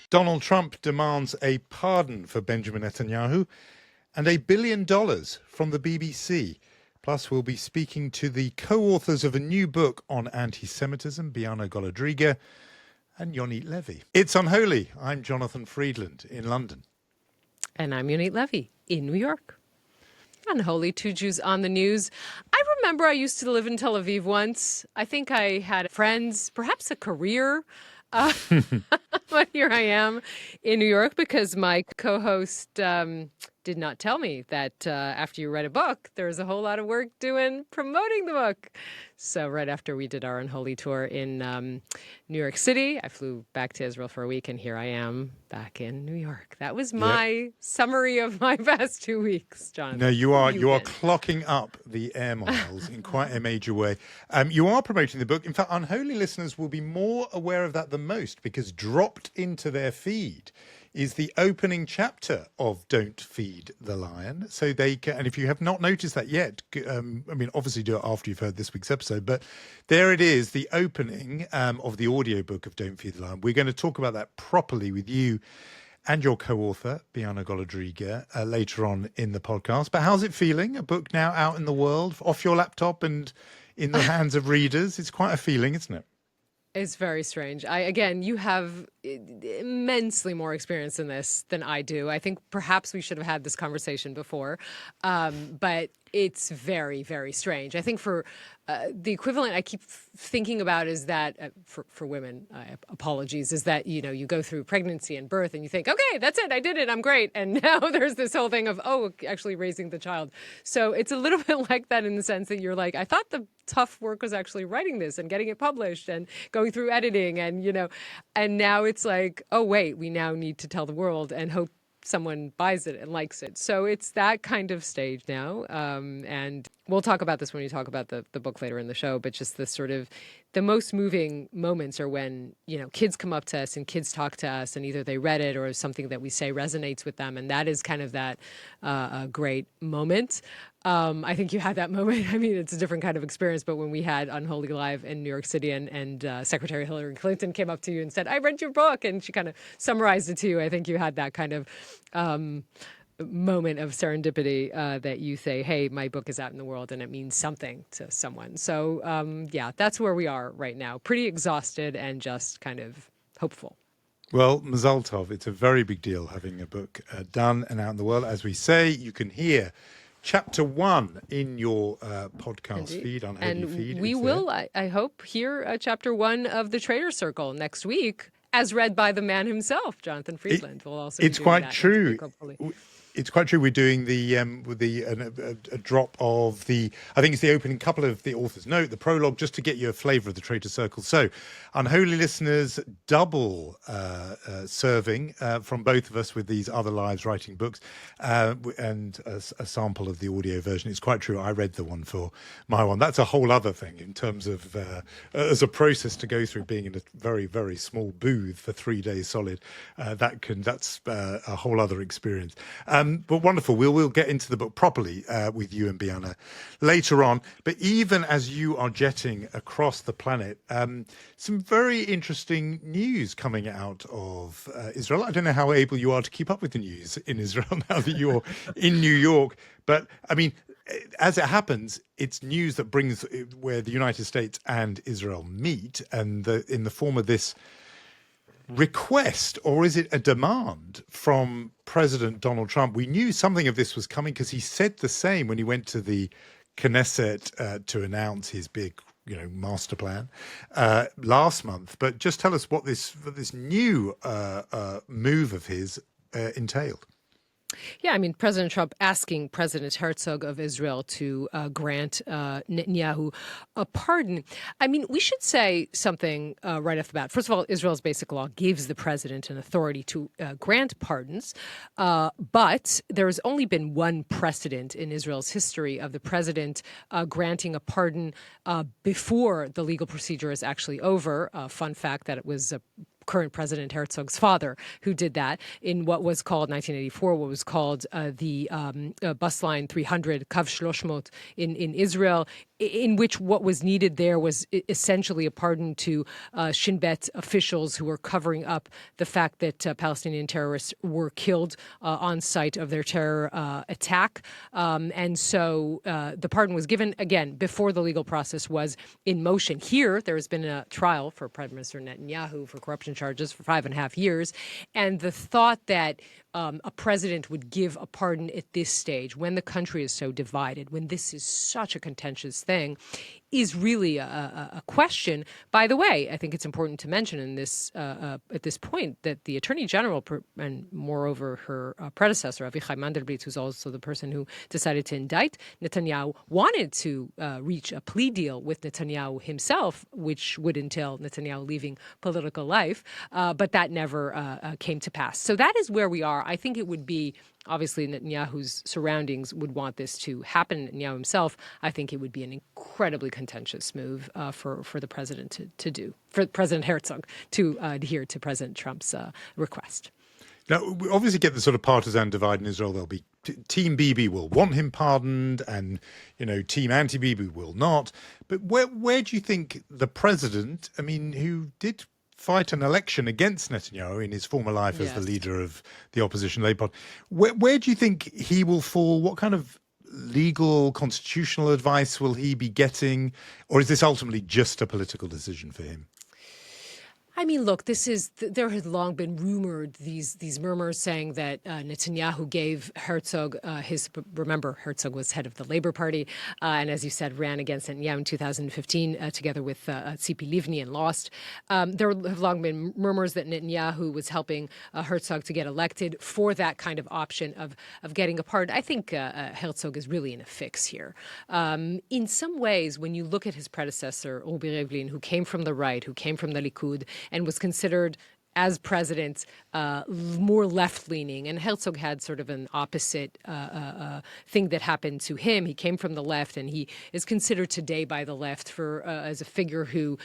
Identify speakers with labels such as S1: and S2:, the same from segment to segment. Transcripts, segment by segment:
S1: Donald Trump demands a pardon for Benjamin Netanyahu and $1 billion from the BBC. Plus, we'll be speaking to the co-authors of a new book on anti-Semitism, Bianna, Golodryga, and Yonit Levi. It's Unholy. I'm Jonathan Friedland in London.
S2: And I'm Yonit Levi in New York. Unholy, two Jews on the news. I remember I used to live in Tel Aviv once. I think I had friends, perhaps a career. But here I am in New York because my co-host did not tell me that after you read a book, there's a whole lot of work doing promoting the book. So right after we did our Unholy tour in New York City, I flew back to Israel for a week, and here I am back in New York. That was my summary of my past 2 weeks, Jonathan.
S1: No, you are clocking up the air miles in quite a major way. You are promoting the book. In fact, Unholy listeners will be more aware of that than most, because dropped into their feed is the opening chapter of Don't Feed the Lion. So they can, and if you have not noticed that yet, obviously do it after you've heard this week's episode, but there it is, the opening of the audiobook of Don't Feed the Lion. We're going to talk about that properly with you and your co-author, Bianna Golodryga, later on in the podcast. But how's it feeling? A book now out in the world, off your laptop and in the hands of readers. It's quite a feeling, isn't it?
S2: It's very strange. Again, you have immensely more experience in this than I do. I think perhaps we should have had this conversation before, but it's very, very strange. I think for the equivalent I keep thinking about is that for women, apologies, is that, you go through pregnancy and birth and you think, okay, that's it. I did it. I'm great. And now there's this whole thing of, actually raising the child. So it's a little bit like that in the sense that you're like, I thought the tough work was actually writing this and getting it published and going through editing and, and now it's like, oh, wait, we now need to tell the world and hope someone buys it and likes it. So it's that kind of stage now. And we'll talk about this when we talk about the book later in the show, but just the sort of the most moving moments are when, kids come up to us and kids talk to us and either they read it or something that we say resonates with them. And that is kind of that great moment. I think you had that moment. I mean, it's a different kind of experience, but when we had Unholy Live in New York City and Secretary Hillary Clinton came up to you and said, I read your book, and she kind of summarized it to you, I think you had that kind of moment of serendipity that you say, hey, my book is out in the world and it means something to someone. So, that's where we are right now. Pretty exhausted and just kind of hopeful.
S1: Well, Mazal Tov, it's a very big deal having a book done and out in the world. As we say, you can hear Chapter 1 in your podcast feed, Unholy feed.
S2: And we will, I hope, hear Chapter 1 of The Traitor Circle next week, as read by the man himself, Jonathan Friedland. We'll also
S1: it's quite true.
S2: Week,
S1: it's quite true. We're doing the a drop of the, I think it's the opening couple of the author's note, the prologue, just to get you a flavour of the Traitor Circle. So, Unholy listeners, double serving from both of us with these other lives writing books and a sample of the audio version. It's quite true. I read the one for my one. That's a whole other thing in terms of as a process to go through being in a very, very small booth for 3 days solid. That's a whole other experience. But wonderful. We'll get into the book properly with you and Bianna later on. But even as you are jetting across the planet, some very interesting news coming out of Israel. I don't know how able you are to keep up with the news in Israel now that you're in New York. But I mean, as it happens, it's news that brings where the United States and Israel meet, and in the form of this request, or is it a demand from President Donald Trump? We knew something of this was coming because he said the same when he went to the Knesset to announce his big, master plan last month. But just tell us what this new move of his entailed.
S2: Yeah, I mean, President Trump asking President Herzog of Israel to grant Netanyahu a pardon. I mean, we should say something right off the bat. First of all, Israel's basic law gives the president an authority to grant pardons, but there has only been one precedent in Israel's history of the president granting a pardon before the legal procedure is actually over. Fun fact that it was current President Herzog's father, who did that in what was called 1984, what was called the bus line 300, Kav Shloshmot in Israel, in which what was needed there was essentially a pardon to Shin Bet officials who were covering up the fact that Palestinian terrorists were killed on site of their terror attack. And so the pardon was given, again, before the legal process was in motion. Here, there has been a trial for Prime Minister Netanyahu for corruption charges for 5.5 years. And the thought that a president would give a pardon at this stage, when the country is so divided, when this is such a contentious thing, is really a question. By the way, I think it's important to mention in this at this point that the Attorney General and moreover her predecessor, Avichai Mandelblit, who's also the person who decided to indict Netanyahu, wanted to reach a plea deal with Netanyahu himself, which would entail Netanyahu leaving political life, but that never came to pass. So that is where we are. I think it would be, obviously, Netanyahu's surroundings would want this to happen. Netanyahu himself, I think it would be an incredibly contentious move for the president to do, for President Herzog to adhere to President Trump's request.
S1: Now, we obviously get the sort of partisan divide in Israel. There'll be Team Bibi will want him pardoned, and Team Anti-Bibi will not. But where do you think the president, I mean, who did fight an election against Netanyahu in his former life as the leader of the opposition Labour Party, where do you think he will fall? What kind of legal, constitutional advice will he be getting? Or is this ultimately just a political decision for him?
S2: I mean, look, there had long been rumored, these murmurs saying that Netanyahu gave Herzog remember, Herzog was head of the Labour Party, and as you said, ran against Netanyahu in 2015 together with Tzipi Livni and lost. There have long been murmurs that Netanyahu was helping Herzog to get elected for that kind of option of getting a pardon. I think Herzog is really in a fix here. In some ways, when you look at his predecessor, Uri Rivlin, who came from the right, who came from the Likud, and was considered, as president, more left-leaning. And Herzog had sort of an opposite thing that happened to him. He came from the left, and he is considered today by the left as a figure who,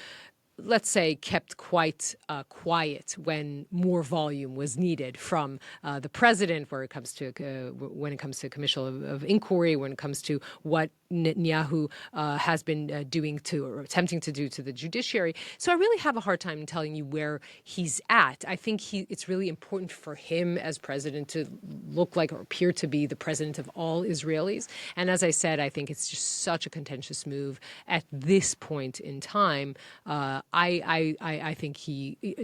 S2: let's say, kept quite quiet when more volume was needed from the president, when it comes to commission of inquiry, when it comes to what Netanyahu has been doing or attempting to do to the judiciary. So I really have a hard time telling you where he's at. I think it's really important for him as president to look like or appear to be the president of all Israelis. And as I said, I think it's just such a contentious move at this point in time. I think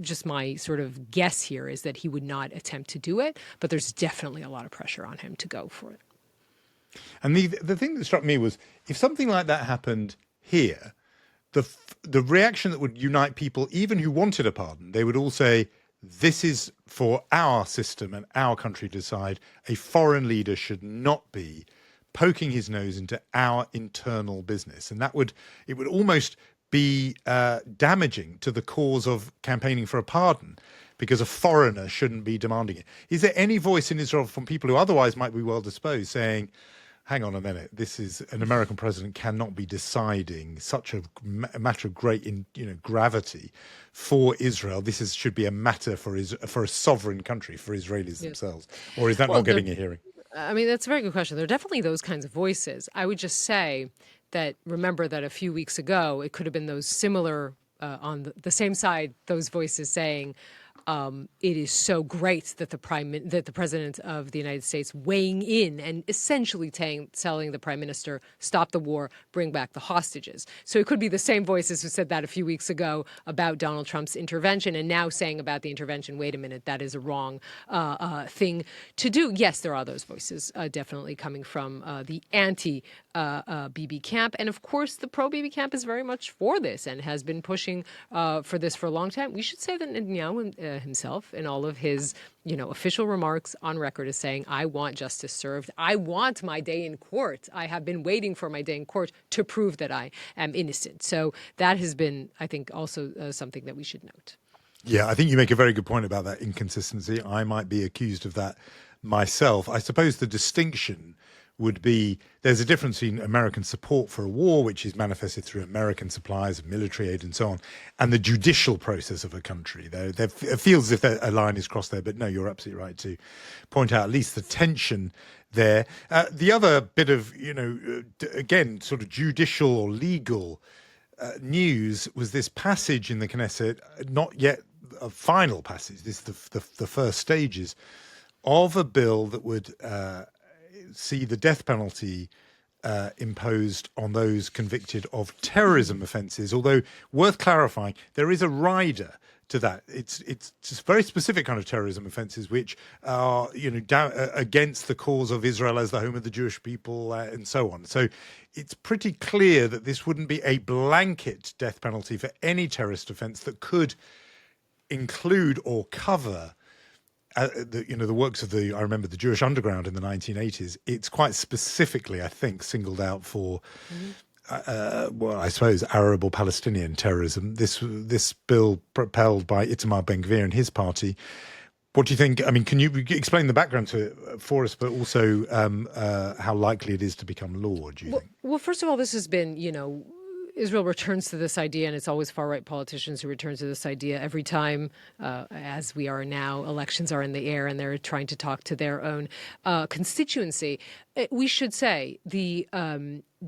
S2: just my sort of guess here is that he would not attempt to do it, but there's definitely a lot of pressure on him to go for it.
S1: And the thing that struck me was, if something like that happened here, the reaction that would unite people, even who wanted a pardon, they would all say, this is for our system and our country to decide. A foreign leader should not be poking his nose into our internal business. And it would almost be damaging to the cause of campaigning for a pardon, because a foreigner shouldn't be demanding it. Is there any voice in Israel from people who otherwise might be well disposed saying, hang on a minute, this is an American president cannot be deciding such a matter of great gravity for Israel. This should be a matter for a sovereign country, for Israelis themselves. Or is that not getting a hearing?
S2: I mean, that's a very good question. There are definitely those kinds of voices. I would just say that remember that a few weeks ago, it could have been those similar, on the same side, those voices saying, it is so great that the president of the United States weighing in and essentially telling the prime minister, stop the war, bring back the hostages. So it could be the same voices who said that a few weeks ago about Donald Trump's intervention, and now saying about the intervention, wait a minute, that is a wrong thing to do. Yes, there are those voices definitely coming from the anti-Bibi camp. And of course, the pro-Bibi camp is very much for this and has been pushing for this for a long time. We should say that Netanyahu himself, in all of his official remarks on record, is saying, I want justice served. I want my day in court. I have been waiting for my day in court to prove that I am innocent. So that has been, I think, also something that we should note.
S1: Yeah, I think you make a very good point about that inconsistency. I might be accused of that myself. I suppose the distinction would be there's a difference between American support for a war, which is manifested through American supplies of military aid and so on, and the judicial process of a country. It feels as if a line is crossed there, but no, you're absolutely right to point out at least the tension there. The other bit of, again, sort of judicial or legal news was this passage in the Knesset, not yet a final passage, this is the first stages of a bill that would see the death penalty imposed on those convicted of terrorism offences. Although, worth clarifying, there is a rider to that. It's just very specific kind of terrorism offences, which are against the cause of Israel as the home of the Jewish people and so on. So it's pretty clear that this wouldn't be a blanket death penalty for any terrorist offence that could include or cover the works of I remember the Jewish underground in the 1980s. It's quite specifically, I think, singled out for, I suppose, Arab or Palestinian terrorism. This bill propelled by Itamar Ben-Gvir and his party. What do you think? I mean, can you explain the background to it for us, but also how likely it is to become law, do you think?
S2: Well, first of all, this has been, Israel returns to this idea, and it's always far-right politicians who return to this idea every time, as we are now, elections are in the air and they're trying to talk to their own constituency. We should say the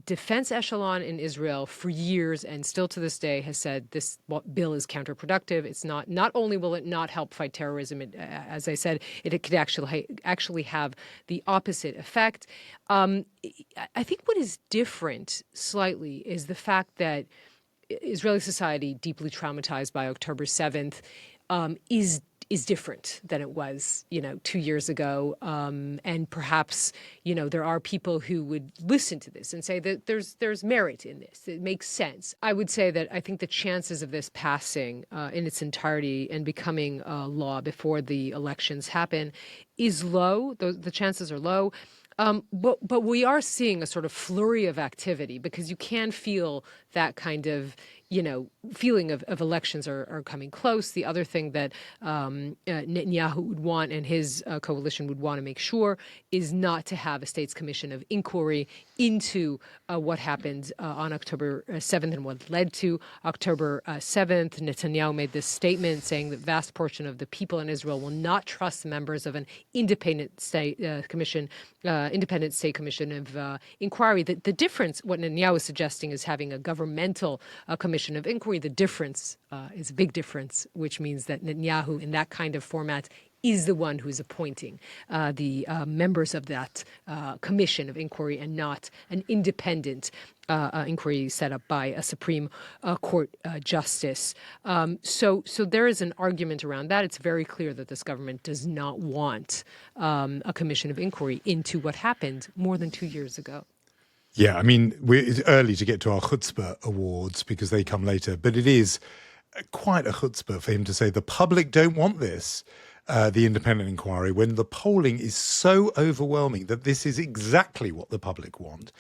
S2: defense echelon in Israel for years and still to this day has said this bill is counterproductive. It's not only will it not help fight terrorism, as I said, it could actually have the opposite effect. I think what is different slightly is the fact that Israeli society, deeply traumatized by October 7th, is different than it was, 2 years ago. And perhaps, there are people who would listen to this and say that there's merit in this. It makes sense. I would say that I think the chances of this passing in its entirety and becoming law before the elections happen is low. The chances are low. But we are seeing a sort of flurry of activity because you can feel that kind of, feeling of elections are coming close. The other thing that Netanyahu would want and his coalition would want to make sure is not to have a state's commission of inquiry into what happened on October 7th and what led to October 7th. Netanyahu made this statement saying that vast portion of the people in Israel will not trust members of an independent state commission of inquiry. The difference, what Netanyahu is suggesting, is having a governmental commission of inquiry. The difference is a big difference, which means that Netanyahu, in that kind of format, is the one who is appointing the members of that commission of inquiry and not an independent inquiry set up by a Supreme Court justice. So there is an argument around that. It's very clear that this government does not want a commission of inquiry into what happened more than 2 years ago.
S1: Yeah, I mean, it's early to get to our chutzpah awards because they come later, but it is quite a chutzpah for him to say the public don't want this, the independent inquiry, when the polling is so overwhelming that this is exactly what the public want.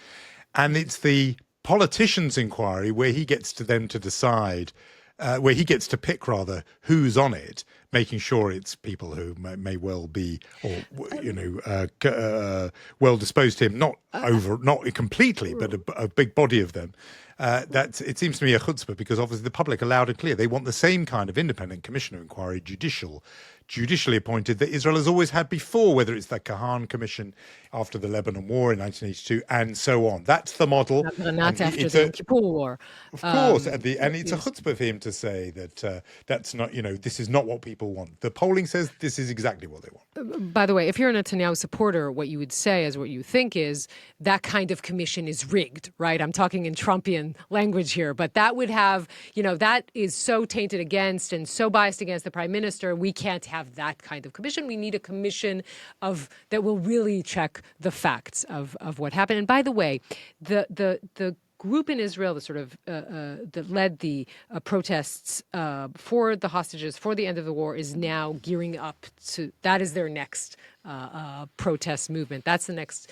S1: And it's the politicians' inquiry where he gets to them to decide, where he gets to pick, rather, who's on it, making sure it's people who may well be, or well disposed to him, not completely, but a big body of them. It seems to me a chutzpah because obviously the public are loud and clear. They want the same kind of independent commission of inquiry, judicially appointed, that Israel has always had before, whether it's the Kahan Commission after the Lebanon War in 1982 and so on. That's the model.
S2: Not after the Yom Kippur War.
S1: Of course. And it's a chutzpah for him to say that that's not, this is not what people want. The polling says this is exactly what they want.
S2: By the way, if you're a Netanyahu supporter, what you would say is what you think is that kind of commission is rigged, right? I'm talking in Trumpian language here, but that would have, that is so tainted against and so biased against the prime minister. We can't have that kind of commission. We need a commission that will really check the facts of what happened. And by the way, the group in Israel that led the protests for the hostages, for the end of the war, is now gearing up to, that is their next protest movement. That's the next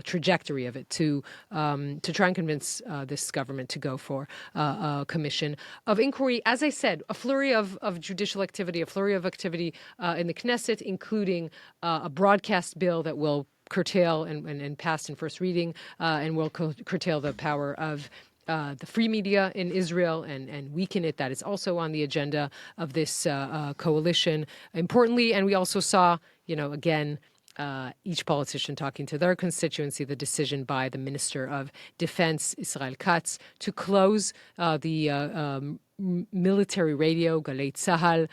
S2: trajectory of it, to try and convince this government to go for a commission of inquiry. As I said, a flurry of judicial activity, a flurry of activity in the Knesset, including a broadcast bill that will curtail and passed in first reading and will curtail the power of the free media in Israel and weaken it. That is also on the agenda of this coalition. Importantly, and we also saw, again, each politician talking to their constituency, the decision by the Minister of Defense, Israel Katz, to close the military radio, Galei Zahal.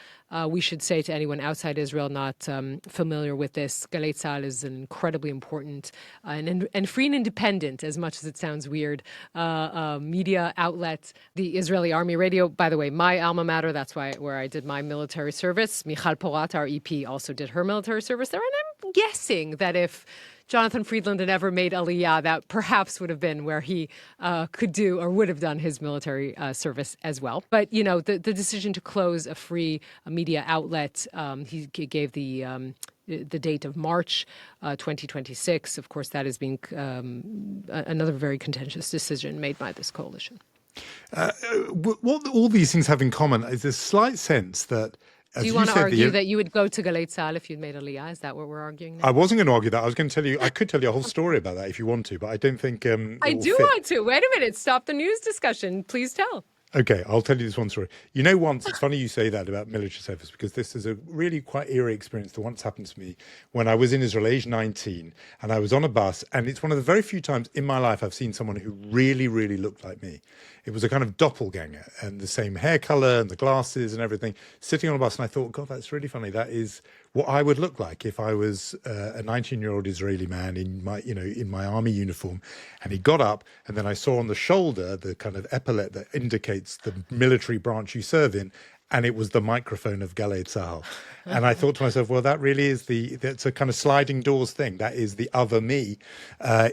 S2: We should say to anyone outside Israel not familiar with this, Galei Zahal is an incredibly important and free and independent, as much as it sounds weird, media outlet. The Israeli Army Radio, by the way, my alma mater, that's where I did my military service. Michal Porat, our EP, also did her military service there. And I'm guessing that if Jonathan Friedland had ever made Aliyah, that perhaps would have been where he could do or would have done his military service as well. But, the decision to close a free media outlet, he gave the date of March 2026. Of course, that is being another very contentious decision made by this coalition.
S1: What all these things have in common is a slight sense that,
S2: do you want to argue that you would go to Galei Zahal if you'd made Aliyah? Is that what we're arguing now?
S1: I wasn't going to argue that. I was going to tell you, I could tell you a whole story about that if you want to, but I don't think
S2: I do want to. Wait a minute. Stop the news discussion. Please tell.
S1: Okay, I'll tell you this one story. Once, it's funny you say that about military service, because this is a really quite eerie experience that once happened to me when I was in Israel, age 19, and I was on a bus, and it's one of the very few times in my life I've seen someone who really, really looked like me. It was a kind of doppelganger, and the same hair color and the glasses and everything, sitting on a bus, and I thought, God, that's really funny. That is what I would look like if I was a 19-year-old Israeli man in my army uniform. And he got up, and then I saw on the shoulder the kind of epaulet that indicates the military branch you serve in, and it was the microphone of Galei Zahal. And I thought to myself, well, that really is that's a kind of sliding doors thing. That is the other me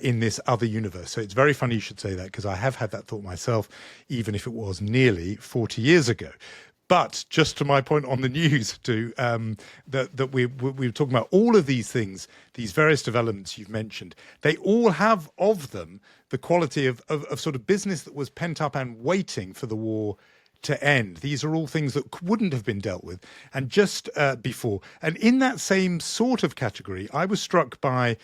S1: in this other universe. So it's very funny you should say that, because I have had that thought myself, even if it was nearly 40 years ago. But just to my point on the news, that we were talking about all of these things, these various developments you've mentioned, they all have of them the quality of sort of business that was pent up and waiting for the war to end. These are all things that wouldn't have been dealt with and just before. And in that same sort of category, I was struck by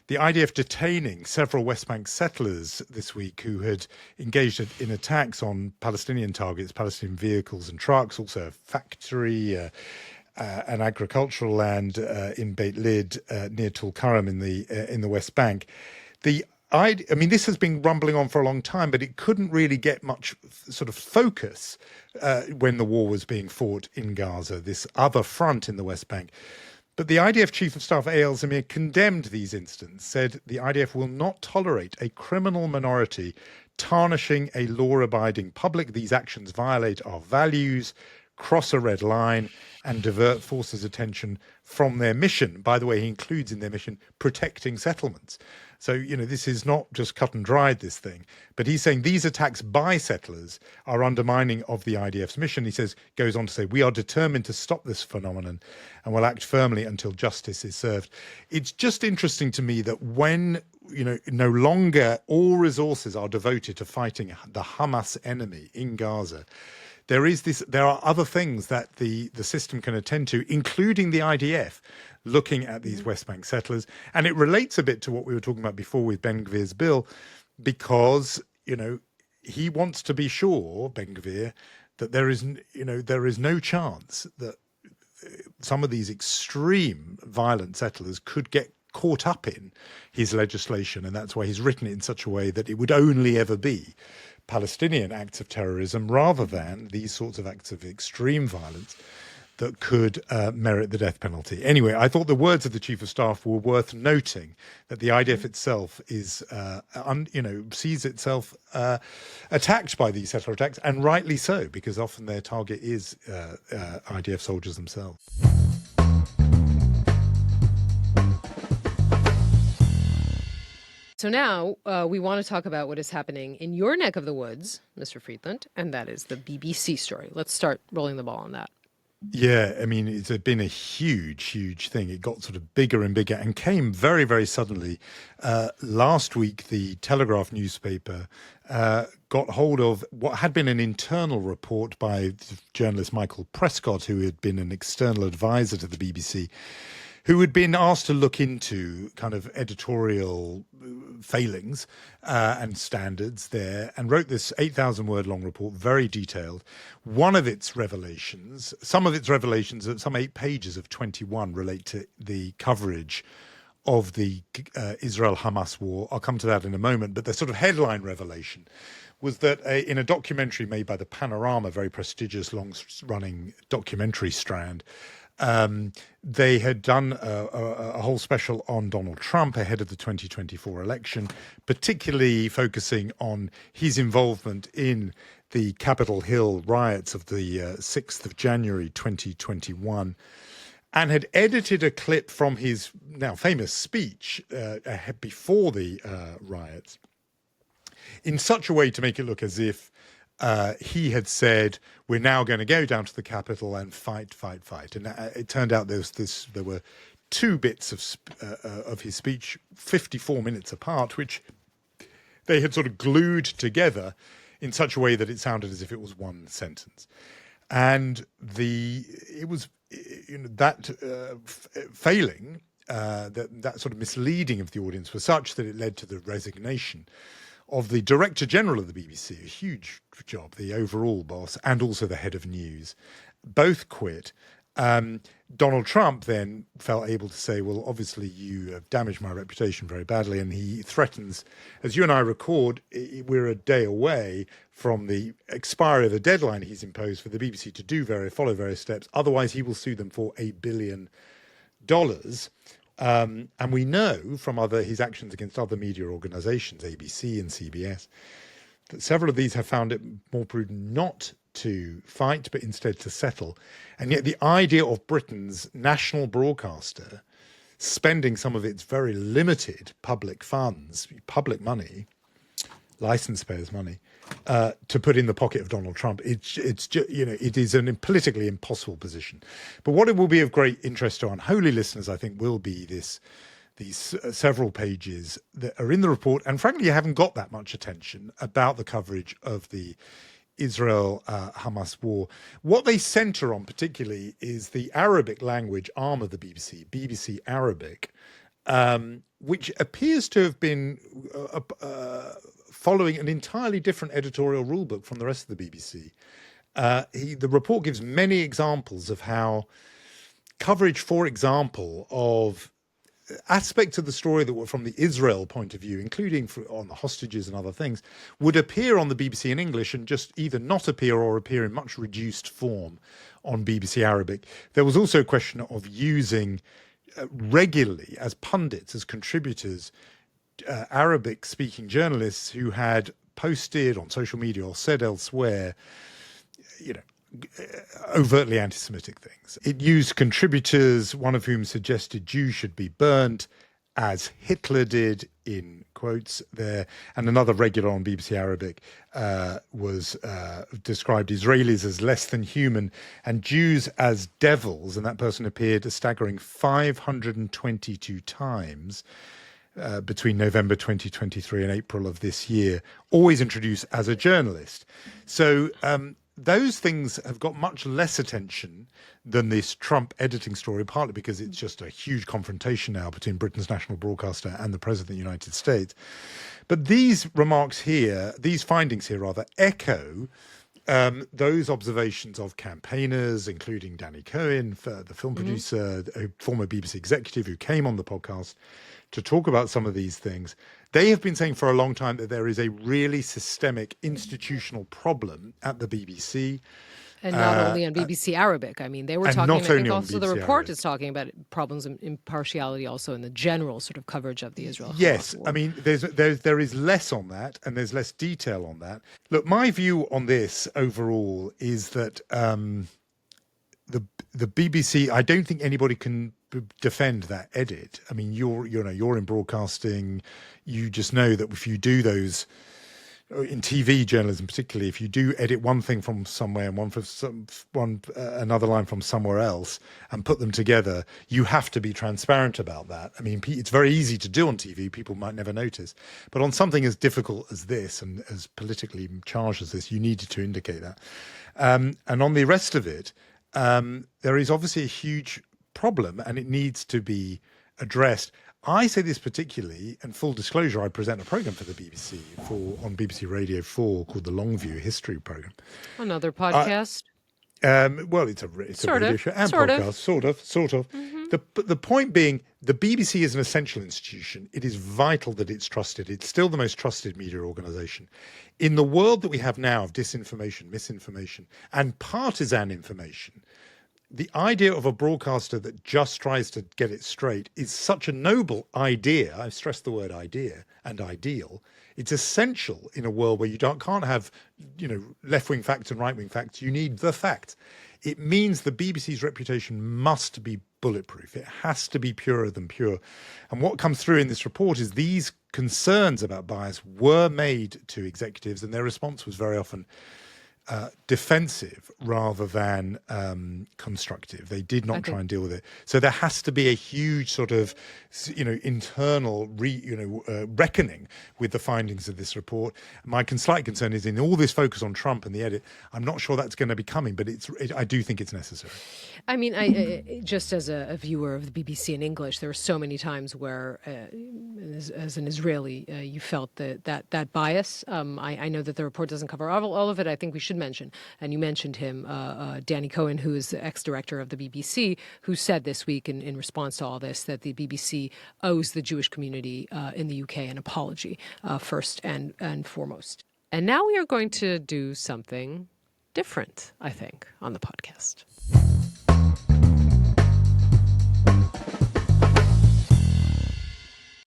S1: the IDF detaining several West Bank settlers this week who had engaged in attacks on Palestinian targets, Palestinian vehicles and trucks, also a factory, an agricultural land in Beit Lid near Tulkarem in the West Bank. This has been rumbling on for a long time, but it couldn't really get much sort of focus when the war was being fought in Gaza, this other front in the West Bank. But the IDF Chief of Staff, Eyal Zamir, condemned these incidents, said the IDF will not tolerate a criminal minority tarnishing a law-abiding public. These actions violate our values, cross a red line, and divert forces' attention from their mission. By the way, he includes in their mission protecting settlements. So, this is not just cut and dried, this thing. But he's saying these attacks by settlers are undermining of the IDF's mission. He goes on to say, we are determined to stop this phenomenon and will act firmly until justice is served. It's just interesting to me that when, no longer all resources are devoted to fighting the Hamas enemy in Gaza, there are other things that the system can attend to, including the IDF, looking at these West Bank settlers. And it relates a bit to what we were talking about before with Ben Gvir's bill, because, he wants to be sure, Ben Gvir, that there is no chance that some of these extreme violent settlers could get caught up in his legislation. And that's why he's written it in such a way that it would only ever be Palestinian acts of terrorism rather than these sorts of acts of extreme violence that could merit the death penalty. Anyway, I thought the words of the Chief of Staff were worth noting, that the IDF itself is, sees itself attacked by these settler attacks, and rightly so, because often their target is IDF soldiers themselves.
S2: So now we want to talk about what is happening in your neck of the woods, Mr. Friedland, and that is the BBC story. Let's start rolling the ball on that.
S1: Yeah, it's been a huge thing. It got sort of bigger and bigger and came very, very suddenly. Last week, the Telegraph newspaper got hold of what had been an internal report by journalist Michael Prescott, who had been an external advisor to the BBC, who had been asked to look into kind of editorial failings and standards there, and wrote this 8,000-word long report, very detailed. One of its revelations, some 8 pages of 21 relate to the coverage of the Israel-Hamas war. I'll come to that in a moment, but the sort of headline revelation was that in a documentary made by the Panorama, very prestigious long-running documentary strand, they had done a whole special on Donald Trump ahead of the 2024 election, particularly focusing on his involvement in the Capitol Hill riots of the 6th of January 2021, and had edited a clip from his now famous speech before the riots in such a way to make it look as if he had said, we're now going to go down to the Capitol and fight. And it turned out there were 2 bits of his speech, 54 minutes apart, which they had sort of glued together in such a way that it sounded as if it was one sentence. And it was failing, that sort of misleading of the audience was such that it led to the resignation of the Director General of the BBC, a huge job, the overall boss, and also the head of news. Both quit. Donald Trump then felt able to say, well, obviously you have damaged my reputation very badly, and he threatens, as you and I record, we're a day away from the expiry of the deadline he's imposed for the BBC to follow various steps. Otherwise, he will sue them for $1 billion. And we know from his actions against other media organizations, ABC and CBS, that several of these have found it more prudent not to fight, but instead to settle. And yet the idea of Britain's national broadcaster spending some of its very limited public funds, public money, license payers' money, to put in the pocket of Donald Trump, it is a politically impossible position. But what it will be of great interest to Unholy listeners, I think, will be these several pages that are in the report, and frankly, haven't got that much attention about the coverage of the Israel-Hamas war. What they centre on particularly is the Arabic language arm of the BBC, BBC Arabic, which appears to have been following an entirely different editorial rulebook from the rest of the BBC. The report gives many examples of how coverage, for example, of aspects of the story that were from the Israel point of view, including on the hostages and other things, would appear on the BBC in English and just either not appear or appear in much reduced form on BBC Arabic. There was also a question of using regularly as pundits, as contributors, Arabic-speaking journalists who had posted on social media or said elsewhere, overtly anti-Semitic things. It used contributors, one of whom suggested Jews should be burned, as Hitler did, in quotes there, and another regular on BBC Arabic described Israelis as less than human and Jews as devils, and that person appeared a staggering 522 times between November 2023 and April of this year, always introduced as a journalist. So those things have got much less attention than this Trump editing story, partly because it's just a huge confrontation now between Britain's national broadcaster and the President of the United States. But these remarks here, these findings here rather, echo those observations of campaigners, including Danny Cohen, the film producer, a former BBC executive who came on the podcast to talk about some of these things. They have been saying for a long time that there is a really systemic institutional problem at the BBC.
S2: And not only on BBC Arabic. I mean, they were talking, I think also the report is talking about problems in impartiality also in the general sort of coverage of the Israel-Hamas war.
S1: I mean, there is less on that and there's less detail on that. Look, my view on this overall is that the BBC, I don't think anybody can defend that edit. I mean, you're in broadcasting, you just know that if you do those in TV journalism, particularly, if you do edit one thing from somewhere and another line from somewhere else and put them together, you have to be transparent about that. I mean, it's very easy to do on TV. People might never notice. But on something as difficult as this and as politically charged as this, you needed to indicate that. And on the rest of it, there is obviously a huge problem and it needs to be addressed. I say this particularly, and full disclosure, I present a program for the BBC on BBC Radio 4 called the Longview History Program.
S2: Another podcast.
S1: Well, it's a radio show and podcast, sort of. The point being, the BBC is an essential institution. It is vital that it's trusted. It's still the most trusted media organisation. In the world that we have now of disinformation, misinformation, and partisan information, the idea of a broadcaster that just tries to get it straight is such a noble idea. I've stressed the word idea and ideal. It's essential in a world where you can't have, left-wing facts and right-wing facts. You need the facts. It means the BBC's reputation must be bulletproof. It has to be purer than pure. And what comes through in this report is these concerns about bias were made to executives, and their response was very often defensive rather than constructive. They did not try and deal with it. So there has to be a huge sort of, internal reckoning with the findings of this report. My slight concern is in all this focus on Trump and the edit, I'm not sure that's going to be coming, but I do think it's necessary.
S2: I mean, I just as a viewer of the BBC in English, there were so many times where, as an Israeli, you felt that bias. I know that the report doesn't cover all of it. I think we should mention, and you mentioned him, Danny Cohen, who is the ex-director of the BBC, who said this week in response to all this that the BBC owes the Jewish community in the UK an apology first and foremost. And now we are going to do something different, I think, on the podcast.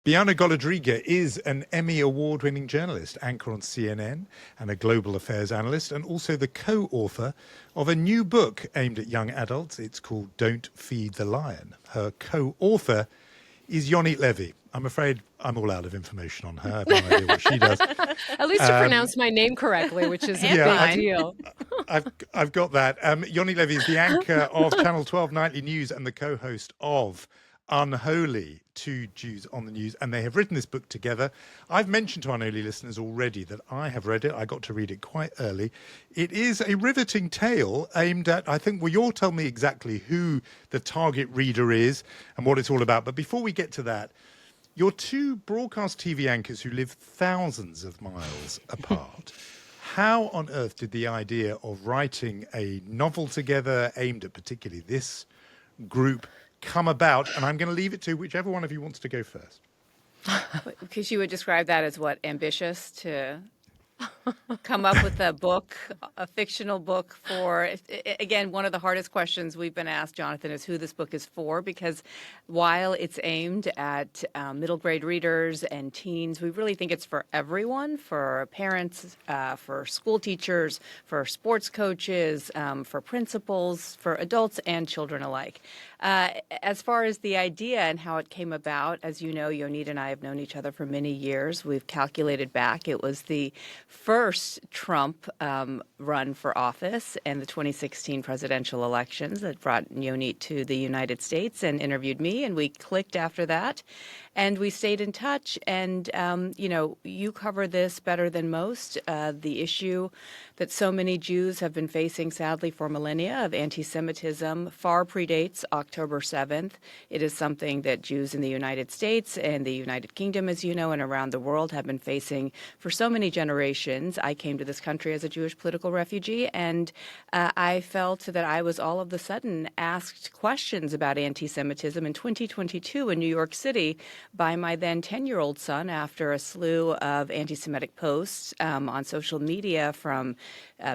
S1: Bianna Golodryga is an Emmy award-winning journalist, anchor on CNN, and a global affairs analyst, and also the co-author of a new book aimed at young adults. It's called Don't Feed the Lion. Her co-author is Yonit Levi. I'm afraid I'm all out of information on her. I have no idea what she does.
S2: At least you pronounced my name correctly, which is a big deal.
S1: I've got that. Yonit Levi is the anchor of Channel 12 Nightly News and the co-host of Unholy, Two Jews on the News, and they have written this book together. I've mentioned to Unholy listeners already that I have read it. I got to read it quite early. It is a riveting tale aimed at, I think, well, you'll tell me exactly who the target reader is and what it's all about. But before we get to that, you're two broadcast TV anchors who live thousands of miles apart. How on earth did the idea of writing a novel together aimed at particularly this group come about? And I'm going to leave it to whichever one of you wants to go first.
S3: Because you would describe that as what, ambitious to come up with a book, a fictional book for, again, one of the hardest questions we've been asked, Jonathan, is who this book is for, because while it's aimed at middle grade readers and teens, we really think it's for everyone, for parents, for school teachers, for sports coaches, for principals, for adults and children alike. As far as the idea and how it came about, as you know, Yonit and I have known each other for many years. We've calculated back. It was the first Trump run for office and the 2016 presidential elections that brought Yonit to the United States and interviewed me, and we clicked after that. And we stayed in touch. And, you cover this better than most. The issue that so many Jews have been facing, sadly, for millennia of anti-Semitism far predates October 7th. It is something that Jews in the United States and the United Kingdom, as you know, and around the world have been facing for so many generations. I came to this country as a Jewish political refugee, and I felt that I was all of a sudden asked questions about anti-Semitism in 2022 in New York City by my then 10-year-old son after a slew of anti-Semitic posts on social media from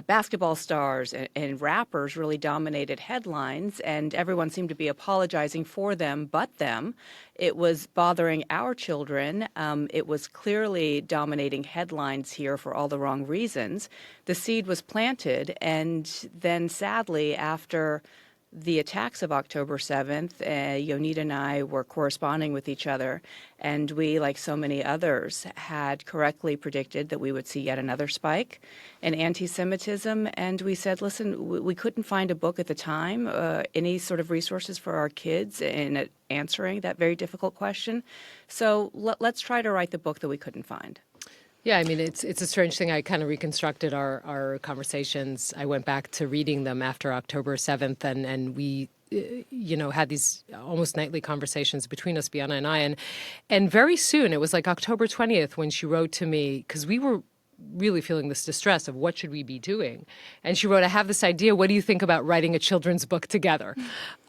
S3: basketball stars and rappers really dominated headlines, and everyone seemed to be apologizing for them but them. It was bothering our children. It was clearly dominating headlines here for all the wrong reasons. The seed was planted, and then sadly, after the attacks of October 7th, Yonit and I were corresponding with each other, and we, like so many others, had correctly predicted that we would see yet another spike in anti-Semitism. And we said, listen, we couldn't find a book at the time, any sort of resources for our kids in answering that very difficult question. So let's try to write the book that we couldn't find.
S2: Yeah, I mean, it's a strange thing. I kind of reconstructed our conversations. I went back to reading them after October 7th, and we had these almost nightly conversations between us, Bianna and I. And very soon, it was like October 20th when she wrote to me, because we were really feeling this distress of what should we be doing. And she wrote, I have this idea. What do you think about writing a children's book together?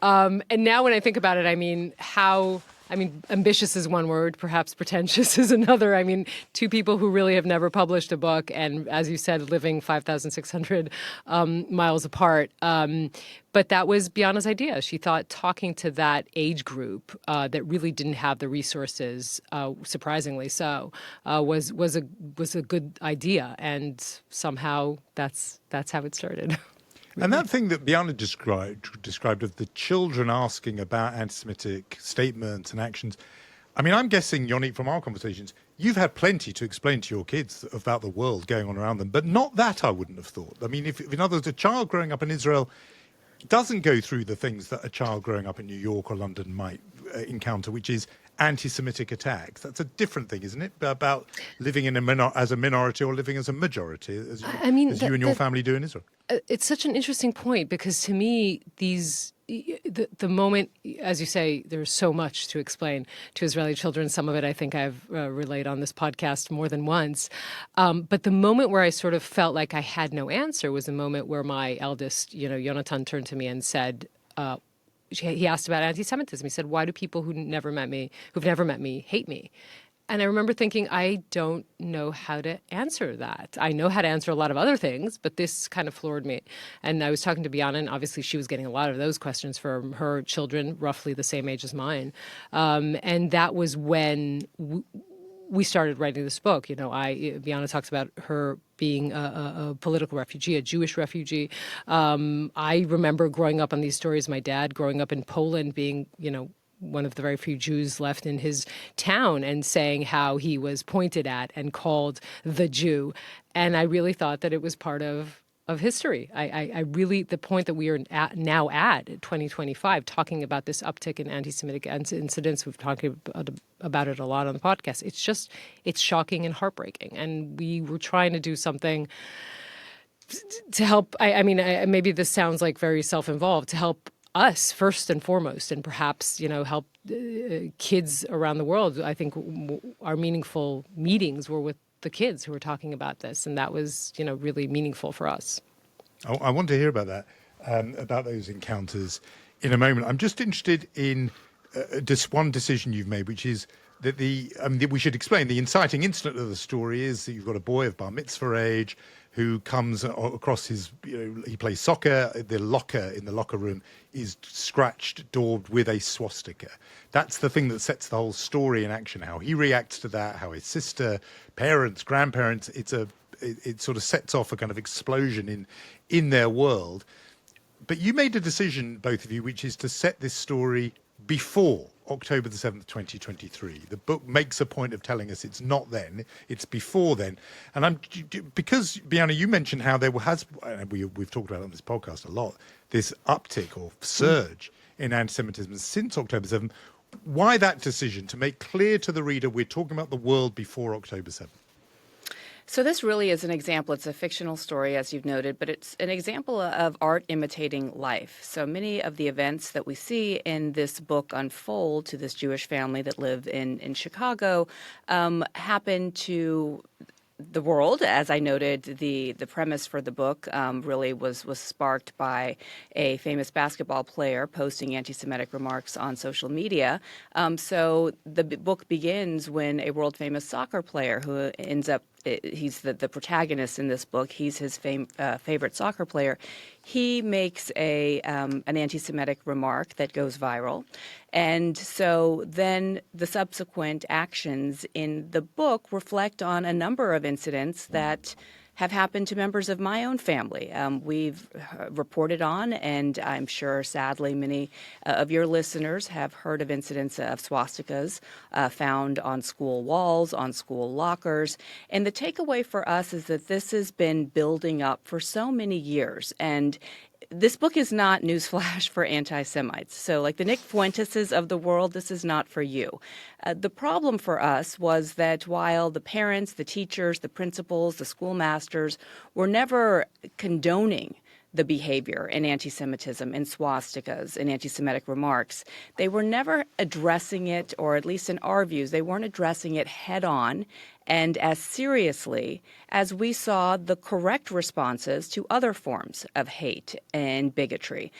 S2: And now when I think about it, ambitious is one word, perhaps pretentious is another. I mean, two people who really have never published a book and, as you said, living 5,600 miles apart. But that was Bianna's idea. She thought talking to that age group that really didn't have the resources, surprisingly so, was a good idea. And somehow that's how it started.
S1: And that thing that Bianna described of the children asking about anti-Semitic statements and actions, I mean, I'm guessing, Yonit, from our conversations, you've had plenty to explain to your kids about the world going on around them, but not that I wouldn't have thought. I mean, if in other words, a child growing up in Israel doesn't go through the things that a child growing up in New York or London might encounter, which is anti-Semitic attacks. That's a different thing, isn't it? About living in as a minority or living as a majority, as you and your family do in Israel.
S2: It's such an interesting point because to me, the moment, as you say, there's so much to explain to Israeli children. Some of it I think I've relayed on this podcast more than once. But the moment where I sort of felt like I had no answer was the moment where my eldest, Yonatan, turned to me and said, he asked about anti-Semitism. He said, why do people who've never met me, hate me? And I remember thinking, I don't know how to answer that. I know how to answer a lot of other things, but this kind of floored me. And I was talking to Bianna, and obviously she was getting a lot of those questions from her children, roughly the same age as mine. And that was when we started writing this book. Bianna talks about her being a political refugee, a Jewish refugee. I remember growing up on these stories. My dad growing up in Poland being, one of the very few Jews left in his town and saying how he was pointed at and called the Jew. And I really thought that it was part of history. I really, the point that we are now at 2025, talking about this uptick in anti-Semitic incidents, we've talked about it a lot on the podcast. It's shocking and heartbreaking. And we were trying to do something to help. Maybe this sounds like very self-involved, to help us first and foremost, and perhaps, help kids around the world. I think our meaningful meetings were with the kids who were talking about this, and that was, really meaningful for us.
S1: I want to hear about that, about those encounters in a moment. I'm just interested in just one decision you've made, which is that we should explain the inciting incident of the story is that you've got a boy of bar mitzvah age who comes across he plays soccer. The locker in the locker room is scratched, daubed with a swastika. That's the thing that sets the whole story in action. How he reacts to that, how his sister, parents, grandparents. It sort of sets off a kind of explosion in their world. But you made a decision, both of you, which is to set this story before October the 7th, 2023. The book makes a point of telling us it's not then, it's before then. And because, Bianna, you mentioned how there has, and we've talked about it on this podcast a lot, this uptick or surge in anti-Semitism since October 7th. Why that decision to make clear to the reader we're talking about the world before October 7th?
S3: So this really is an example. It's a fictional story, as you've noted, but it's an example of art imitating life. So many of the events that we see in this book unfold to this Jewish family that live in Chicago happen to the world. As I noted, the premise for the book really was sparked by a famous basketball player posting anti-Semitic remarks on social media. So the book begins when a world-famous soccer player who ends up, he's the protagonist in this book, he's his favorite soccer player. He makes an anti-Semitic remark that goes viral. And so then the subsequent actions in the book reflect on a number of incidents that have happened to members of my own family. We've reported on, and I'm sure, sadly, many of your listeners have heard of incidents of swastikas found on school walls, on school lockers. And the takeaway for us is that this has been building up for so many years. And this book is not newsflash for anti-Semites. So like the Nick Fuenteses of the world, this is not for you. The problem for us was that while the parents, the teachers, the principals, the schoolmasters were never condoning the behavior in anti-Semitism, in swastikas, in anti-Semitic remarks. They were never addressing it, or at least in our views, they weren't addressing it head on and as seriously as we saw the correct responses to other forms of hate and bigotry.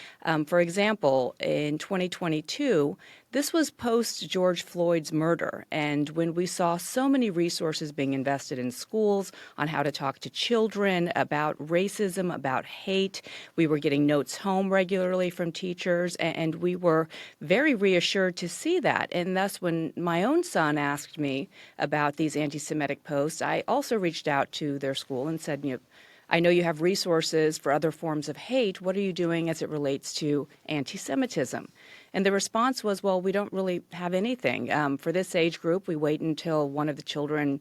S3: For example, in 2022, this was post George Floyd's murder, and when we saw so many resources being invested in schools on how to talk to children about racism, about hate, we were getting notes home regularly from teachers, and we were very reassured to see that. And thus, when my own son asked me about these anti-Semitic posts, I also reached out to their school and said, I know you have resources for other forms of hate. What are you doing as it relates to anti-Semitism? And the response was, well, we don't really have anything. For this age group, we wait until one of the children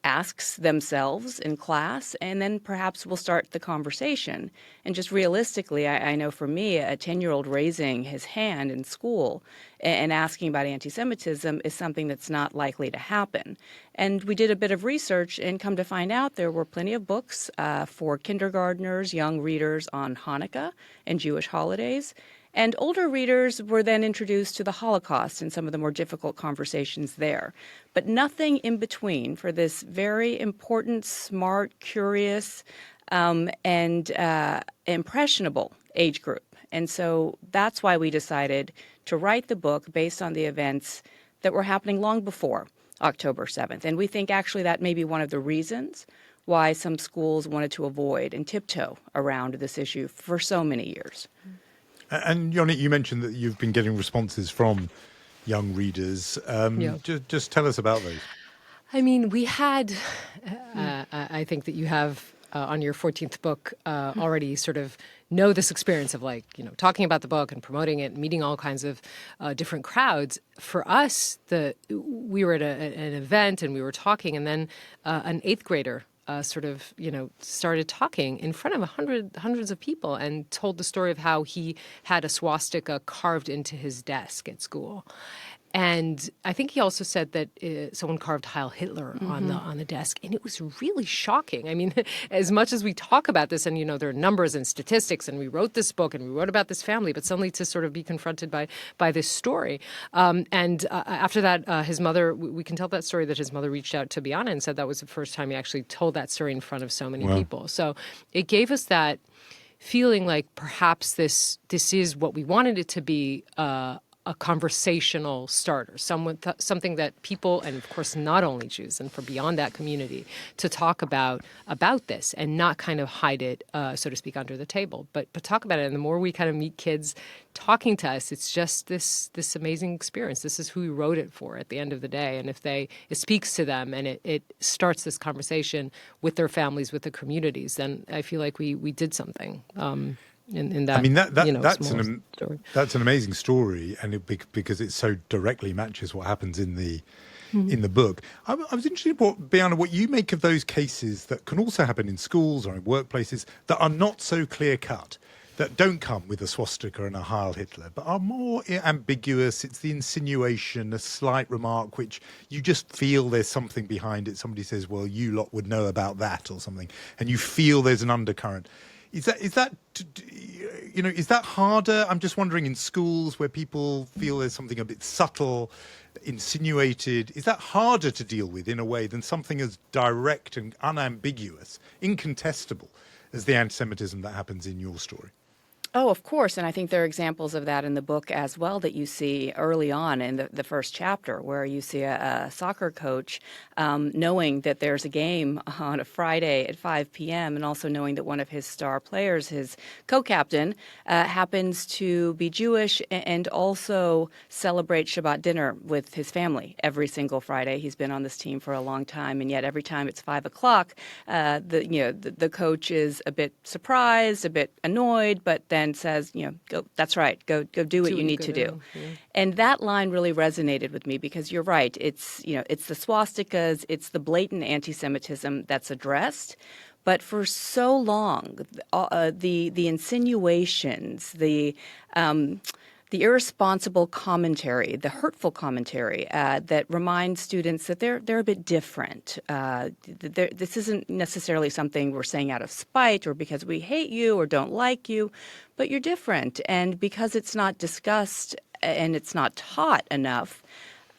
S3: asks themselves in class, and then perhaps we'll start the conversation. And just realistically, I know for me, a 10-year-old raising his hand in school and asking about anti-Semitism is something that's not likely to happen. And we did a bit of research and come to find out there were plenty of books for kindergartners, young readers on Hanukkah and Jewish holidays. And older readers were then introduced to the Holocaust and some of the more difficult conversations there. But nothing in between for this very important, smart, curious, and impressionable age group. And so that's why we decided to write the book based on the events that were happening long before October 7th. And we think actually that may be one of the reasons why some schools wanted to avoid and tiptoe around this issue for so many years.
S1: And Yonit, you mentioned that you've been getting responses from young readers. Just tell us about those.
S2: I mean, we had, I think that you have on your 14th book already sort of know this experience of talking about the book and promoting it, meeting all kinds of different crowds. For us, we were at an event and we were talking, and then an 8th grader started talking in front of hundreds of people and told the story of how he had a swastika carved into his desk at school. And I think he also said that someone carved Heil Hitler on the desk, and it was really shocking. I mean, as much as we talk about this, and there are numbers and statistics, and we wrote this book and we wrote about this family, but suddenly to sort of be confronted by this story. And after that, his mother, we can tell that story that his mother reached out to Bianna and said that was the first time he actually told that story in front of so many people. So it gave us that feeling like perhaps this is what we wanted it to be. A conversational starter, something that people, and of course not only Jews, and for beyond that community, to talk about this and not kind of hide it, so to speak, under the table, but talk about it. And the more we kind of meet kids talking to us, it's just this amazing experience. This is who we wrote it for at the end of the day. And if it speaks to them and it starts this conversation with their families, with the communities, then I feel like we did something. In that,
S1: I mean, that's an amazing story, and because it so directly matches what happens in the book. I was interested, Bianna, what you make of those cases that can also happen in schools or in workplaces that are not so clear cut, that don't come with a swastika and a Heil Hitler, but are more ambiguous. It's the insinuation, a slight remark, which you just feel there's something behind it. Somebody says, well, you lot would know about that or something, and you feel there's an undercurrent. Is that harder? I'm just wondering, in schools where people feel there's something a bit subtle, insinuated, is that harder to deal with in a way than something as direct and unambiguous, incontestable as the anti-Semitism that happens in your story?
S3: Oh, of course. And I think there are examples of that in the book as well that you see early on in the first chapter, where you see a soccer coach knowing that there's a game on a Friday at 5 p.m. and also knowing that one of his star players, his co-captain, happens to be Jewish and also celebrate Shabbat dinner with his family every single Friday. He's been on this team for a long time, and yet every time it's 5 o'clock, the coach is a bit surprised, a bit annoyed, but then says, go, that's right, go do what you need to do. Yeah. And that line really resonated with me, because you're right. It's the swastikas, it's the blatant anti-Semitism that's addressed. But for so long, the insinuations, the the irresponsible commentary, the hurtful commentary that reminds students that they're a bit different. This isn't necessarily something we're saying out of spite or because we hate you or don't like you, but you're different. And because it's not discussed and it's not taught enough,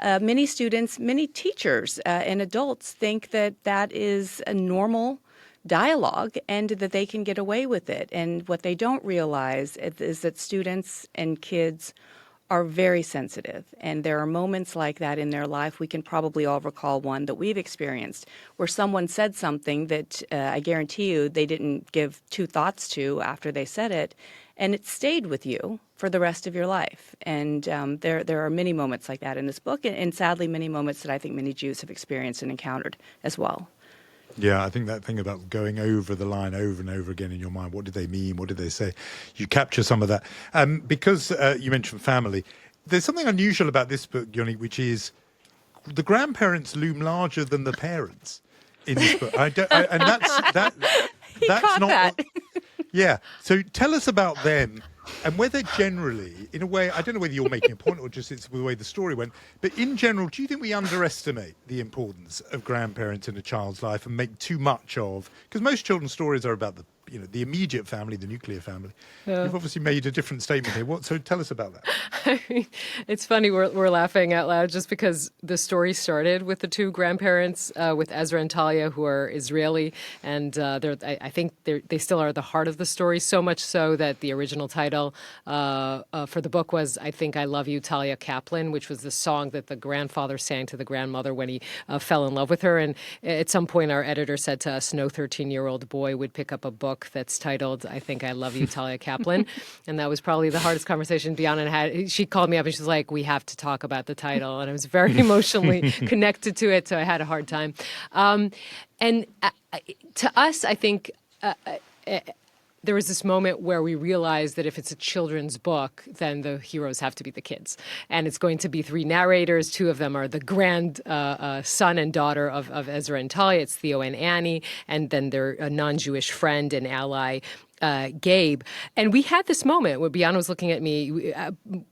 S3: many students, many teachers and adults think that that is a normal dialogue and that they can get away with it. And what they don't realize is that students and kids are very sensitive. And there are moments like that in their life. We can probably all recall one that we've experienced where someone said something that I guarantee you they didn't give two thoughts to after they said it. And it stayed with you for the rest of your life. And there are many moments like that in this book, and sadly many moments that I think many Jews have experienced and encountered as well.
S1: Yeah, I think that thing about going over the line over and over again in your mind, what did they mean? What did they say? You capture some of that. Because you mentioned family, there's something unusual about this book, Yonit, which is the grandparents loom larger than the parents in this book. And that's not...
S3: that.
S1: Yeah. So tell us about them and whether generally, in a way, I don't know whether you're making a point or just it's the way the story went, but in general, do you think we underestimate the importance of grandparents in a child's life and make too much of, because most children's stories are about the immediate family, the nuclear family. Yeah. You've obviously made a different statement here. So tell us about that.
S2: I mean, it's funny, we're laughing out loud just because the story started with the two grandparents, with Ezra and Talia, who are Israeli, and I think they still are the heart of the story, so much so that the original title for the book was I Think I Love You, Talia Kaplan, which was the song that the grandfather sang to the grandmother when he fell in love with her. And at some point, our editor said to us, no 13-year-old boy would pick up a book that's titled I Think I Love You, Talia Kaplan. And that was probably the hardest conversation Bianna had. She called me up and she's like, we have to talk about the title. And I was very emotionally connected to it, so I had a hard time. And to us, I think there was this moment where we realized that if it's a children's book, then the heroes have to be the kids. And it's going to be three narrators. Two of them are the grand son and daughter of Ezra and Talia. It's Theo and Annie. And then their non-Jewish friend and ally, Gabe. And we had this moment where Bianna was looking at me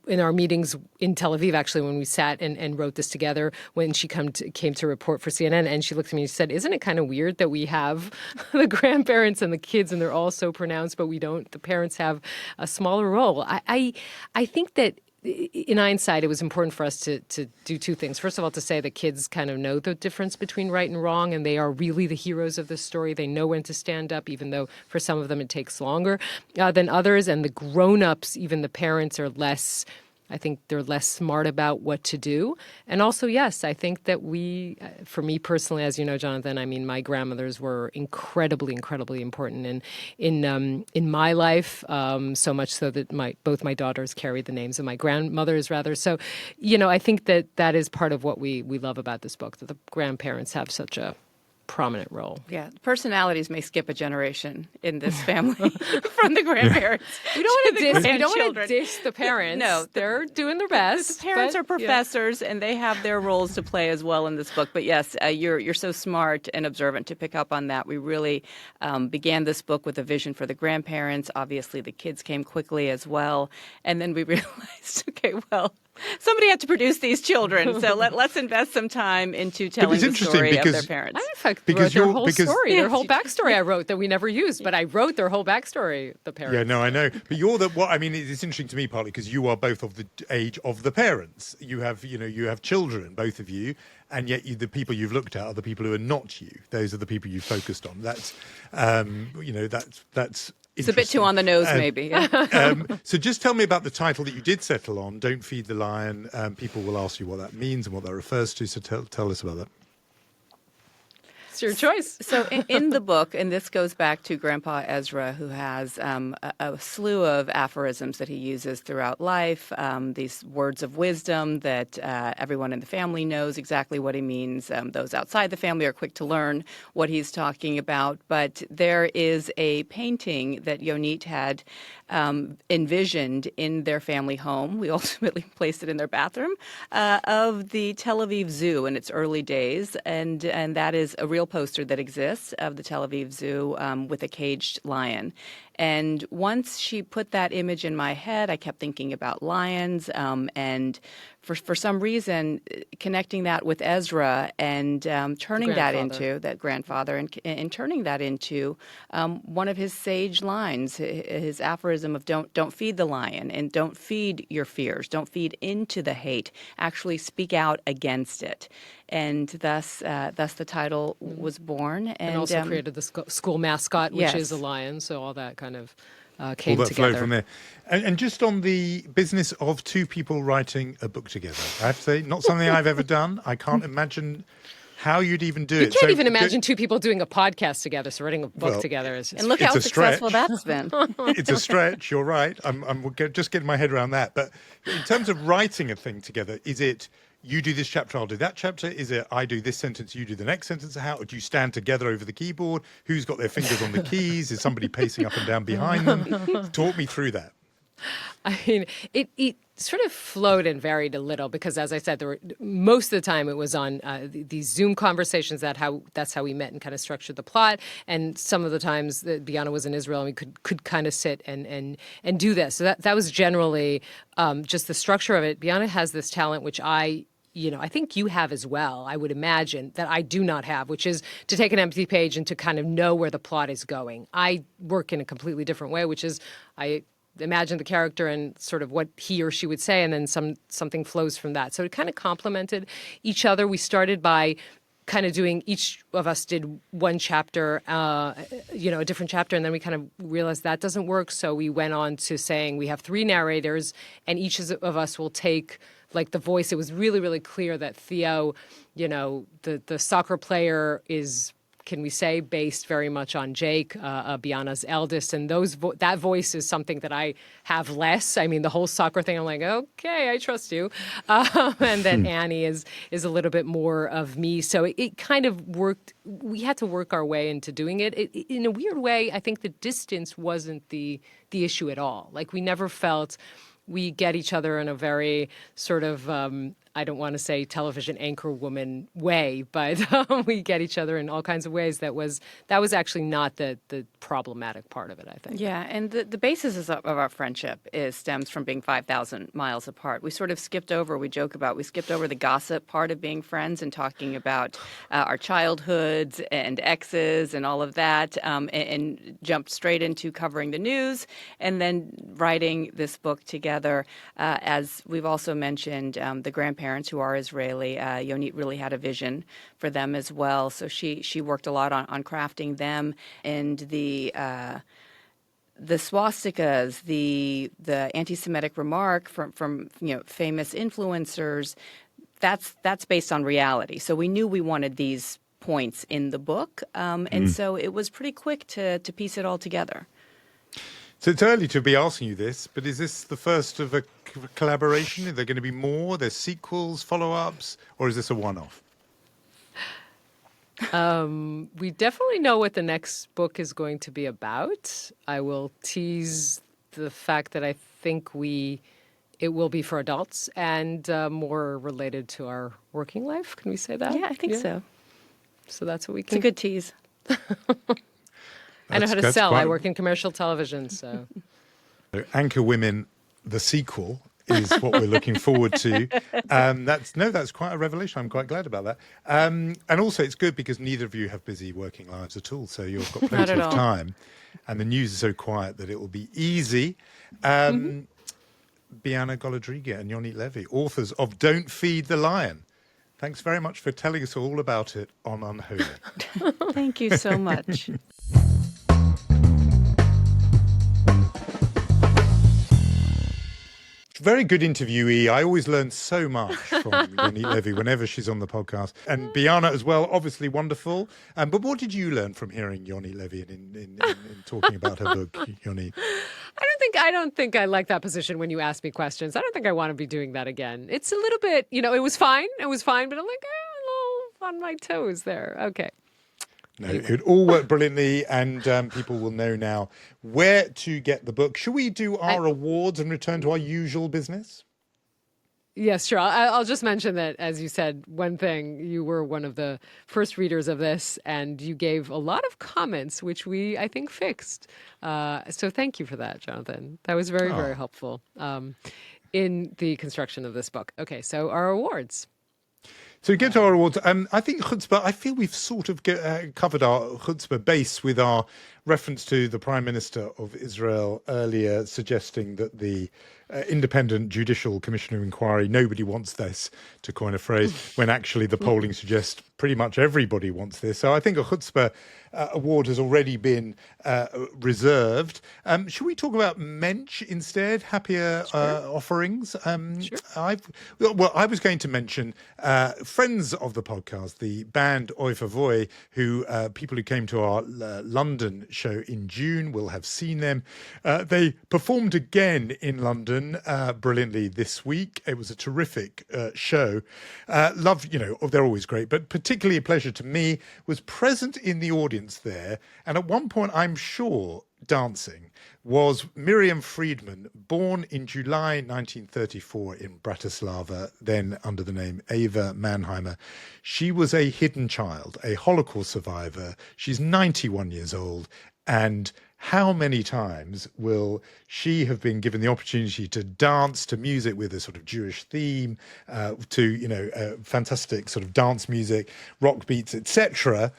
S2: in our meetings in Tel Aviv, actually, when we sat and wrote this together, when she came to report for CNN. And she looked at me and she said, isn't it kind of weird that we have the grandparents and the kids and they're all so pronounced, but we don't, the parents have a smaller role. I think that in hindsight, it was important for us to do two things. First of all, to say that kids kind of know the difference between right and wrong, and they are really the heroes of this story. They know when to stand up, even though for some of them it takes longer than others. And the grown-ups, even the parents, are less... I think they're less smart about what to do. And also, yes, I think that we, for me personally, as you know, Jonathan, I mean, my grandmothers were incredibly, incredibly important in my life, so much so that both my daughters carry the names of my grandmothers, rather. So, I think that is part of what we love about this book, that the grandparents have such a prominent role.
S3: Yeah, personalities may skip a generation in this family from the grandparents.
S2: We don't want to diss the parents.
S3: No,
S2: they're doing their best.
S3: The parents are professors, and they have their roles to play as well in this book. But yes, you're so smart and observant to pick up on that. We really began this book with a vision for the grandparents. Obviously, the kids came quickly as well, and then we realized, okay, well, somebody had to produce these children, so let's invest some time into telling the story of their parents.
S2: I, in fact, wrote their whole story, their whole backstory I wrote that we never used, but I wrote their whole backstory, the parents.
S1: Yeah, no, I know. But it's interesting to me partly because you are both of the age of the parents. You have children, both of you, and yet the people you've looked at are the people who are not you. Those are the people you focused on. That's, that's
S3: it's a bit too on the nose, maybe.
S1: So just tell me about the title that you did settle on, Don't Feed the Lion. People will ask you what that means and what that refers to, so tell us about that.
S2: It's your choice.
S3: So in the book, and this goes back to Grandpa Ezra, who has a slew of aphorisms that he uses throughout life, these words of wisdom that everyone in the family knows exactly what he means. Those outside the family are quick to learn what he's talking about. But there is a painting that Yonit had envisioned in their family home. We ultimately placed it in their bathroom, of the Tel Aviv Zoo in its early days. And that is a real poster that exists of the Tel Aviv Zoo with a caged lion. And once she put that image in my head, I kept thinking about lions, and for some reason, connecting that with Ezra and turning that into that grandfather and turning that into one of his sage lines, his aphorism of don't feed the lion and don't feed your fears, don't feed into the hate, actually speak out against it. And thus the title was born.
S2: And also created the school mascot, which is a
S3: yes.
S2: lion. So all that kind of came
S1: All that
S2: together.
S1: flowed from there. And just on the business of two people writing a book together, I have to say, not something I've ever done. I can't imagine how you'd even do it.
S2: You can't even imagine two people doing a podcast together, so writing a book together is just...
S3: And look how successful that's been.
S1: It's a stretch, you're right. I'm just getting my head around that. But in terms of writing a thing together, is it you do this chapter, I'll do that chapter? Is it I do this sentence, you do the next sentence? How do you stand together over the keyboard? Who's got their fingers on the keys? Is somebody pacing up and down behind them? Talk me through that.
S2: I mean, it sort of flowed and varied a little because, as I said, most of the time it was on these Zoom conversations. That's how we met and kind of structured the plot. And some of the times that Bianna was in Israel, and we could kind of sit and do this. So that was generally just the structure of it. Bianna has this talent, which I think you have as well, I would imagine, that I do not have, which is to take an empty page and to kind of know where the plot is going. I work in a completely different way, which is I imagine the character and sort of what he or she would say, and then something flows from that. So it kind of complemented each other. We started by kind of doing, each of us did one chapter, a different chapter, and then we kind of realized that doesn't work. So we went on to saying we have three narrators, and each of us will take like the voice. It was really, really clear that Theo, the soccer player is, can we say, based very much on Jake, Bianna's eldest, and that voice is something that I have less. I mean, the whole soccer thing, I'm like, okay, I trust you. And then Annie is a little bit more of me. So it kind of worked. We had to work our way into doing it. In a weird way, I think the distance wasn't the issue at all. Like, we never felt we get each other in a very sort of, I don't want to say television anchor woman way, but we get each other in all kinds of ways. That was actually not the problematic part of it, I think.
S3: Yeah, and the basis of our friendship stems from being 5,000 miles apart. We sort of skipped over the gossip part of being friends and talking about our childhoods and exes and all of that, and jumped straight into covering the news and then writing this book together. As we've also mentioned, the grandparents who are Israeli, Yonit really had a vision for them as well. So she worked a lot on crafting them, and the swastikas, the anti-Semitic remark from famous influencers, that's based on reality. So we knew we wanted these points in the book, and so it was pretty quick to piece it all together.
S1: So it's early to be asking you this, but is this the first of a collaboration? Are there going to be more? There's sequels, follow-ups, or is this a one-off?
S2: We definitely know what the next book is going to be about. I will tease the fact that I think it will be for adults and more related to our working life. Can we say that?
S3: Yeah, I think so.
S2: So that's what we
S3: It's
S2: can.
S3: a good tease.
S2: I know how to sell. I work in commercial television, so.
S1: Anchor Women, the sequel, is what we're looking forward to. That's quite a revelation. I'm quite glad about that. And also, it's good because neither of you have busy working lives at all, so you've got plenty of time. And the news is so quiet that it will be easy. Bianna Golodryga and Yonit Levi, authors of Don't Feed the Lion. Thanks very much for telling us all about it on Unholy.
S3: Thank you so much.
S1: Very good interviewee. I always learn so much from Yonit Levi whenever she's on the podcast. And Bianna as well, obviously wonderful. But what did you learn from hearing Yonit Levi in talking about her book, Yonit?
S2: I don't think I like that position when you ask me questions. I don't think I want to be doing that again. It's a little bit, it was fine. It was fine, but I'm like, a little on my toes there. Okay.
S1: No, it all worked brilliantly, and people will know now where to get the book. Should we do our awards and return to our usual business?
S2: Yes, sure. I'll just mention that, as you said, one thing, you were one of the first readers of this, and you gave a lot of comments, which we, I think, fixed. So thank you for that, Jonathan. That was very, very helpful in the construction of this book. Okay, so our awards.
S1: So we get to our awards. I think chutzpah, I feel we've sort of covered our chutzpah base with our reference to the Prime Minister of Israel earlier, suggesting that the independent judicial commissioner inquiry, nobody wants this, to coin a phrase, when actually the polling suggests pretty much everybody wants this. So I think a chutzpah award has already been reserved. Should we talk about mensch instead? Happier offerings? I was going to mention friends of the podcast, the band Oi Voy, who people who came to our London show in June will have seen them. They performed again in London brilliantly this week. It was a terrific show. They're always great, but particularly a pleasure to me, was present in the audience there. And at one point, I'm sure, dancing, was Miriam Friedman, born in July 1934 in Bratislava, then under the name Eva Mannheimer. She was a hidden child, a Holocaust survivor. She's 91 years old. And how many times will she have been given the opportunity to dance to music with a sort of Jewish theme, to fantastic sort of dance music, rock beats, etc.,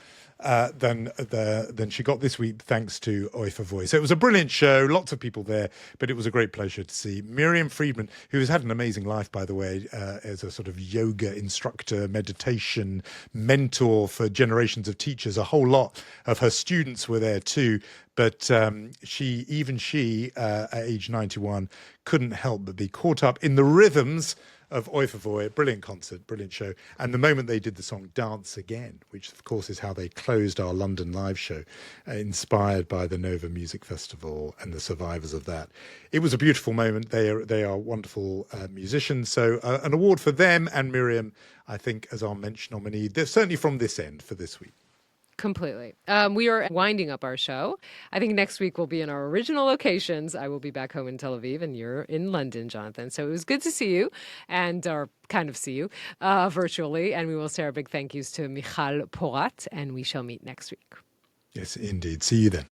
S1: than she got this week, thanks to Oi Voy. So it was a brilliant show, lots of people there, but it was a great pleasure to see Miriam Friedman, who has had an amazing life, by the way, as a sort of yoga instructor, meditation mentor for generations of teachers. A whole lot of her students were there too. But she, at age 91, couldn't help but be caught up in the rhythms of Oi Voy. Brilliant concert, brilliant show. And the moment they did the song Dance Again, which of course is how they closed our London live show, inspired by the Nova Music Festival and the survivors of that. It was a beautiful moment. They are wonderful musicians. So an award for them and Miriam, I think, as our mensch nominee. They're certainly from this end for this week.
S2: Completely. We are winding up our show. I think next week we'll be in our original locations. I will be back home in Tel Aviv and you're in London, Jonathan. So it was good to see you or kind of see you virtually. And we will say our big thank yous to Michal Porat and we shall meet next week.
S1: Yes, indeed. See you then.